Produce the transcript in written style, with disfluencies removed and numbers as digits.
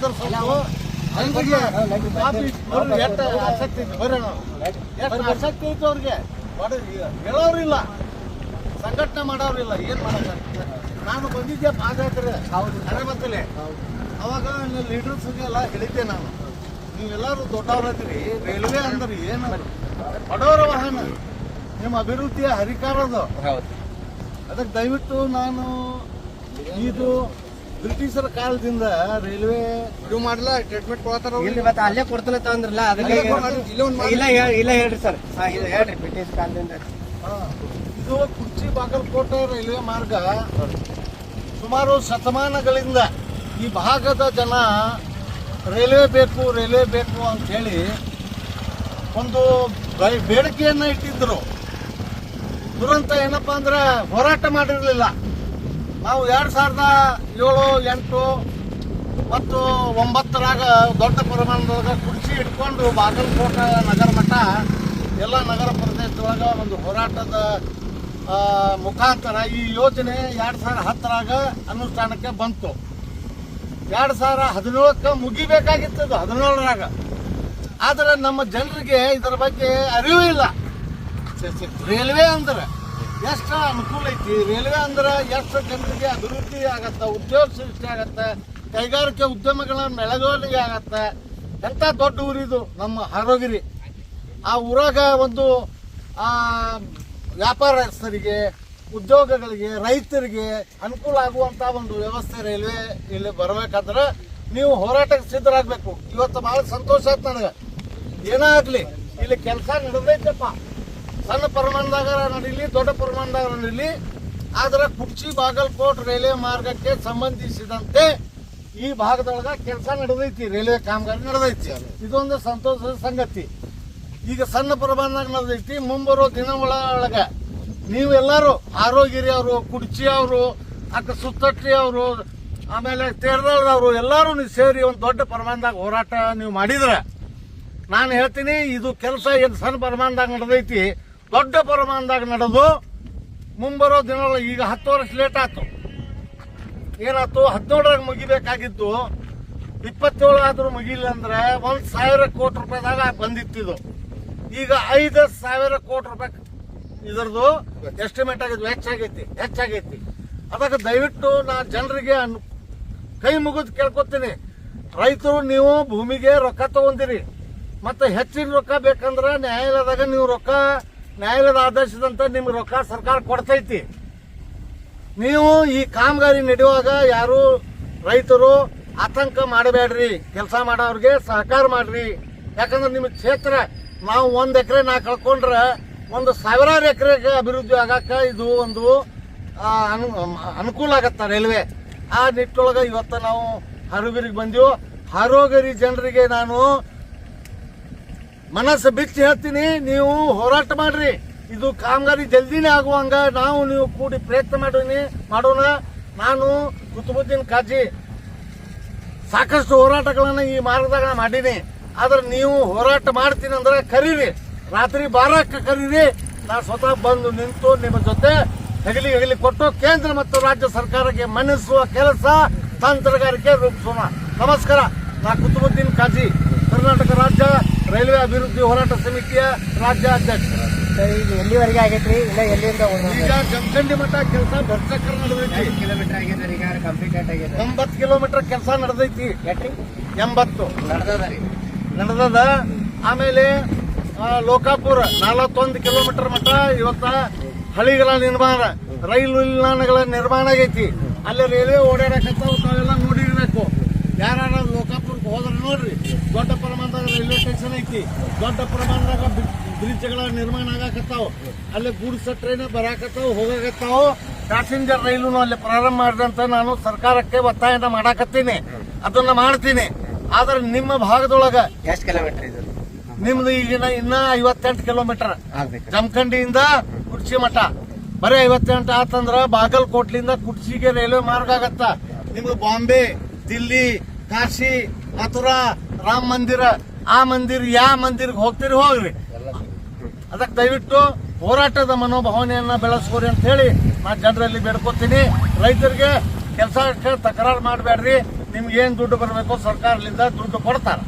ಆದ್ರೆ ಸ್ವಲ್ಪ ಜನರಿಗೆ ಎಷ್ಟು ಆಸಕ್ತಿ ಐತಿ ಬರೀ ಎಷ್ಟು ಆಸಕ್ತಿ ಐತಿ ಅವ್ರಿಗೆ ಹೇಳೋರಿಲ್ಲ, ಸಂಘಟನೆ ಮಾಡೋರಿಲ್ಲ. ಏನು ಮಾಡೋಕ್ಕಾಗ್ತದೆ? ನಾನು ಬಂದಿದ್ದೆ ಪಾದಯಾತ್ರೆ ಅರೆಬತ್ತಲೆ, ಅವಾಗ ಲೀಡರ್ಸ್ಗೆಲ್ಲ ಹೇಳಿದ್ದೆ ನಾನು, ನೀವೆಲ್ಲರೂ ದೊಡ್ಡವರದ್ರಿ, ರೈಲ್ವೆ ಅಂದ್ರೆ ಏನು ಬಡವರ ವಾಹನ, ನಿಮ್ಮ ಅಭಿವೃದ್ಧಿಯ ಹರಿಕಾರದು. ಅದಕ್ಕೆ ದಯವಿಟ್ಟು ನಾನು ಇದು ಬ್ರಿಟಿಷರ ಕಾಲದಿಂದ ರೈಲ್ವೆ ಇದು ಮಾಡಲ್ಲ, ಟ್ರೀಟ್ಮೆಂಟ್ ಕೊಡ್ತಾರ, ಅಲ್ಲೇ ಕೊಡ್ತಾನೆ ಅಂದ್ರಲ್ಲ, ಅದಕ್ಕೆ ಇಲ್ಲ ಹೇಳ್ರಿ ಸರ್, ಹೇಳ್ರಿ ಬ್ರಿಟಿಷ್ ಕಾಲದಿಂದ. ಇದು ಕುರ್ಚಿ ಬಾಗಲಕೋಟೆ ರೈಲ್ವೆ ಮಾರ್ಗ ಸುಮಾರು ಶತಮಾನಗಳಿಂದ ಈ ಭಾಗದ ಜನ ರೈಲ್ವೆ ಬೇಕು ಅಂತ ಹೇಳಿ ಒಂದು ಬೇಡಿಕೆಯನ್ನ ಇಟ್ಟಿದ್ರು. ದುರಂತ ಏನಪ್ಪಾ ಅಂದ್ರೆ ಹೋರಾಟ ಮಾಡಿರಲಿಲ್ಲ. ನಾವು 2007, 8 ಮತ್ತು 9 ದೊಡ್ಡ ಪ್ರಮಾಣದೊಳಗೆ ಕುರ್ಚಿ ಇಟ್ಕೊಂಡು ಬಾಗಲಕೋಟೆ ನಗರ ಮಠ ಎಲ್ಲ ನಗರ ಪ್ರದೇಶದೊಳಗೆ ಒಂದು ಹೋರಾಟದ ಮುಖಾಂತರ ಈ ಯೋಜನೆ 2010 ಅನುಷ್ಠಾನಕ್ಕೆ ಬಂತು. 2017 ಮುಗಿಬೇಕಾಗಿತ್ತು, 17 ಆದರೆ ನಮ್ಮ ಜನರಿಗೆ ಇದರ ಬಗ್ಗೆ ಅರಿವು ಇಲ್ಲ. ರೈಲ್ವೆ ಅಂದ್ರೆ ಎಷ್ಟು ಅನುಕೂಲ ಐತಿ, ರೈಲ್ವೆ ಅಂದ್ರೆ ಎಷ್ಟು ಜನರಿಗೆ ಅಭಿವೃದ್ಧಿ ಆಗತ್ತ, ಉದ್ಯೋಗ ಸೃಷ್ಟಿ ಆಗತ್ತ, ಕೈಗಾರಿಕೆ ಉದ್ಯಮಗಳ ಬೆಳವಣಿಗೆ ಆಗತ್ತ. ಎಂಥ ದೊಡ್ಡ ಊರಿದು ನಮ್ಮ ಹಾರೋಗಿರಿ. ಆ ಊರಾಗ ಒಂದು ವ್ಯಾಪಾರಸ್ಥರಿಗೆ, ಉದ್ಯೋಗಗಳಿಗೆ, ರೈತರಿಗೆ ಅನುಕೂಲ ಆಗುವಂಥ ಒಂದು ವ್ಯವಸ್ಥೆ ರೈಲ್ವೆ ಇಲ್ಲಿ ಬರಬೇಕಾದ್ರೆ ನೀವು ಹೋರಾಟಕ್ಕೆ ಸಿದ್ಧರಾಗಬೇಕು. ಇವತ್ತು ಭಾಳ ಸಂತೋಷ ಆಯ್ತು ನನಗೆ. ಏನಾಗಲಿ ಇಲ್ಲಿ ಕೆಲಸ ನಡೆದೈತಪ್ಪ, ಸಣ್ಣ ಪ್ರಮಾಣದಾಗ ನಡೀಲಿ, ದೊಡ್ಡ ಪ್ರಮಾಣದಾಗ ನಡೀಲಿ, ಆದರೆ ಕುರ್ಚಿ ಬಾಗಲಕೋಟೆ ರೈಲ್ವೆ ಮಾರ್ಗಕ್ಕೆ ಸಂಬಂಧಿಸಿದಂತೆ ಈ ಭಾಗದೊಳಗೆ ಕೆಲಸ ನಡೆದೈತಿ, ರೈಲ್ವೆ ಕಾಮಗಾರಿ ನಡೆದೈತಿ. ಇದೊಂದು ಸಂತೋಷದ ಸಂಗತಿ. ಈಗ ಸಣ್ಣ ಪ್ರಮಾಣದಾಗ ನಡೆದೈತಿ. ಮುಂಬರೋ ದಿನ ಒಳಗೆ ನೀವೆಲ್ಲರೂ ಆರೋಗಿರಿ ಅವರು, ಕುಡ್ಚಿ ಅವರು, ಸುತ್ತಟ್ಟಿ ಅವರು, ಆಮೇಲೆ ತೇರ್ದಾಳದವರು ಎಲ್ಲರೂ ನೀವು ಸೇರಿ ಒಂದು ದೊಡ್ಡ ಪ್ರಮಾಣದಾಗ ಹೋರಾಟ ನೀವು ಮಾಡಿದ್ರೆ ನಾನು ಹೇಳ್ತೀನಿ, ಇದು ಕೆಲಸ ಏನು ಸಣ್ಣ ಪ್ರಮಾಣದಾಗ ನಡೆದೈತಿ, ದೊಡ್ಡ ಪ್ರಮಾಣದಾಗ ನಡೆದು ಮುಂಬರೋ ದಿನಗಳು ಈಗ 10 ವರ್ಷ ಲೇಟ್ ಆಯ್ತು. ಏನಾಯ್ತು, 17 ಮುಗಿಬೇಕಾಗಿದ್ದು 27 ಆದ್ರೂ ಮುಗಿಲ್ಲ ಅಂದ್ರೆ 1,000 ಕೋಟಿ ರೂಪಾಯಿದಾಗ ಬಂದಿತ್ತಿದು. ಈಗ 5,000 ಕೋಟಿ ರೂಪಾಯಿ ಇದರದು ಎಸ್ಟಿಮೇಟ್ ಆಗಿದ್ದು ಹೆಚ್ಚಾಗೈತಿ. ಅದಕ್ಕೆ ದಯವಿಟ್ಟು ನಾ ಜನರಿಗೆ ಕೈ ಮುಗಿದು ಕೇಳ್ಕೊತೀನಿ, ರೈತರು ನೀವು ಭೂಮಿಗೆ ರೊಕ್ಕ ತಗೊಂಡಿರಿ, ಮತ್ತೆ ಹೆಚ್ಚಿನ ರೊಕ್ಕ ಬೇಕಂದ್ರೆ ನ್ಯಾಯಾಲಯದಾಗ ನೀವು ನ್ಯಾಯಾಲಯದ ಆದೇಶದಂತೆ ನಿಮ್ಗೆ ರೊಕ್ಕ ಸರ್ಕಾರ ಕೊಡ್ತೈತಿ. ನೀವು ಈ ಕಾಮಗಾರಿ ನಡೆಯುವಾಗ ಯಾರು ರೈತರು ಆತಂಕ ಮಾಡಬೇಡ್ರಿ, ಕೆಲಸ ಮಾಡೋರಿಗೆ ಸಹಕಾರ ಮಾಡ್ರಿ. ಯಾಕಂದ್ರೆ ನಿಮ್ಮ ಕ್ಷೇತ್ರ ನಾವು 1 ಎಕರೆ ನಾ ಕಳ್ಕೊಂಡ್ರೆ ಒಂದು 1000 ಎಕರೆಗೆ ಅಭಿವೃದ್ಧಿ ಆಗಾಕ ಇದು ಒಂದು ಅನುಕೂಲ ಆಗತ್ತ ರೈಲ್ವೆ. ಆ ನಿಟ್ಟೊಳಗೆ ಇವತ್ತು ನಾವು ಹಾರೋಗಿರಿಗೆ ಬಂದೆವು. ಹಾರೋಗಿರಿ ಜನರಿಗೆ ನಾನು ಮನಸ್ಸು ಬಿಚ್ಚಿ ಹೇಳ್ತೀನಿ, ನೀವು ಹೋರಾಟ ಮಾಡ್ರಿ, ಇದು ಕಾಮಗಾರಿ ಜಲ್ದಿನೇ ಆಗುವಂಗ ನೀವು ಕೂಡಿ ಪ್ರಯತ್ನ ಮಾಡೋಣ. ನಾನು ಕುತುಬುದ್ದೀನ್ ಕಾಜಿ ಸಾಕಷ್ಟು ಹೋರಾಟಗಳನ್ನ ಈ ಮಾರ್ಗದಾಗ ಮಾಡೀನಿ. ಆದ್ರೆ ನೀವು ಹೋರಾಟ ಮಾಡ್ತೀನಿ ಅಂದ್ರೆ ಕರೀರಿ, ರಾತ್ರಿ 12ಕ್ಕೆ ಕರೀರಿ, ನಾ ಸ್ವತಃ ಬಂದು ನಿಂತು ನಿಮ್ಮ ಜೊತೆ ಹೆಗಲಿ ಕೊಟ್ಟು ಕೇಂದ್ರ ಮತ್ತು ರಾಜ್ಯ ಸರ್ಕಾರಕ್ಕೆ ಮನ್ನಿಸುವ ಕೆಲಸ ತಂತ್ರಗಾರಿಕೆ ರೂಪಿಸೋಣ. ನಮಸ್ಕಾರ. ನಾ ಕುತುಬುದ್ದೀನ್ ಕಾಜಿ, ಕರ್ನಾಟಕ ರಾಜ್ಯ ರೈಲ್ವೆ ಅಭಿವೃದ್ಧಿ ಹೋರಾಟ ಸಮಿತಿಯ ರಾಜ್ಯ ಅಧ್ಯಕ್ಷ. ಈಗ ಎಲ್ಲಿವರೆಗೆ ಆಗೈತ್ರಿ? ಇಲ್ಲ ಎಲ್ಲಿಂದ? ಈಗ ಜಮಖಂಡಿ ಮಠ ಕೆಲಸ ಭರ್ಚಕ್ರ ನಡೆದೈತಿ. ಕಿಲೋಮೀಟರ್ ಆಗಿದೆ, ಈಗ ಕಂಪ್ಲೀಟ್ ಆಗಿದೆ. 80 ಕಿಲೋಮೀಟರ್ ಕೆಲಸ ನಡೆದೈತಿ. 80 ನಡೆದದ. ಆಮೇಲೆ ಲೋಕಾಪುರ 41 ಕಿಲೋಮೀಟರ್ ಮಟ್ಟ ಇವತ್ತ ಹಳಿಗಳ ನಿರ್ಮಾಣ, ರೈಲು ನಿಲ್ದಾಣಗಳ ನಿರ್ಮಾಣ ಆಗೈತಿ. ಅಲ್ಲಿ ರೈಲ್ವೆ ಓಡಾಡಕತ್ತಾವ, ತಾವೆಲ್ಲ ನೋಡಿರ್ಬೇಕು. ಯಾರು ಲೋಕಾಪುರಕ್ಕೆ ಹೋದ್ರೆ ನೋಡ್ರಿ, ದೊಡ್ಡ ಪ್ರಮಾಣದಾಗ ರೈಲ್ವೆ ಸ್ಟೇಷನ್ ಐತಿ, ದೊಡ್ಡ ಪ್ರಮಾಣದಾಗ ಬ್ರಿಡ್ಜ್ಗಳ ನಿರ್ಮಾಣ ಆಗಕತ್ತಾವ, ಅಲ್ಲಿ ಗೂಡ್ಸ್ ಟ್ರೈನ್ ಬರಾಕತ್ತಾವ, ಹೋಗಾಕತ್ತಾವ. ಪ್ಯಾಸೆಂಜರ್ ರೈಲು ಅಲ್ಲಿ ಪ್ರಾರಂಭ ಮಾಡಿದಂತ ನಾನು ಸರ್ಕಾರಕ್ಕೆ ಒತ್ತಾಯನ ಮಾಡಾಕತ್ತೀನಿ, ಅದನ್ನ ಮಾಡ್ತೀನಿ. ಆದ್ರೆ ನಿಮ್ಮ ಭಾಗದೊಳಗ ಎಷ್ಟು ಕಿಲೋಮೀಟರ್ ಇದೆ ನಿಮ್ದು? ಈಗಿನ ಇನ್ನ 58 ಕಿಲೋಮೀಟರ್ ಜಮಖಂಡಿಯಿಂದ ಕುರ್ಚಿ ಮಠ. ಬರೀ 58 ಆತಂದ್ರ ಬಾಗಲಕೋಟ್ಲಿಂದ ಕುರ್ಚಿಗೆ ರೈಲ್ವೆ ಮಾರ್ಗ ಆಗತ್ತ. ನಿಮ್ಗೆ ಬಾಂಬೆ, ದಿಲ್ಲಿ, ಕಾಶಿ, ಮಥುರಾ, ರಾಮ ಮಂದಿರ, ಆ ಮಂದಿರ ಯಾವ ಮಂದಿರ್ಗೆ ಹೋಗ್ತೀರಿ ಹೋಗ್ರಿ. ಅದಕ್ಕೆ ದಯವಿಟ್ಟು ಹೋರಾಟದ ಮನೋಭಾವನೆಯನ್ನ ಬೆಳೆಸ್ಕೋರಿ ಅಂತ ಹೇಳಿ ನಾನು ಜನರಲ್ಲಿ ಬೇಡ್ಕೊತೀನಿ. ರೈತರಿಗೆ ಕೆಲಸಕ್ಕೆ ತಕರಾರು ಮಾಡಬೇಡ್ರಿ. ನಿಮ್ಗೆ ಏನ್ ದುಡ್ಡು ಬರಬೇಕೋ ಸರ್ಕಾರದಿಂದ ದುಡ್ಡು ಕೊಡ್ತಾರ.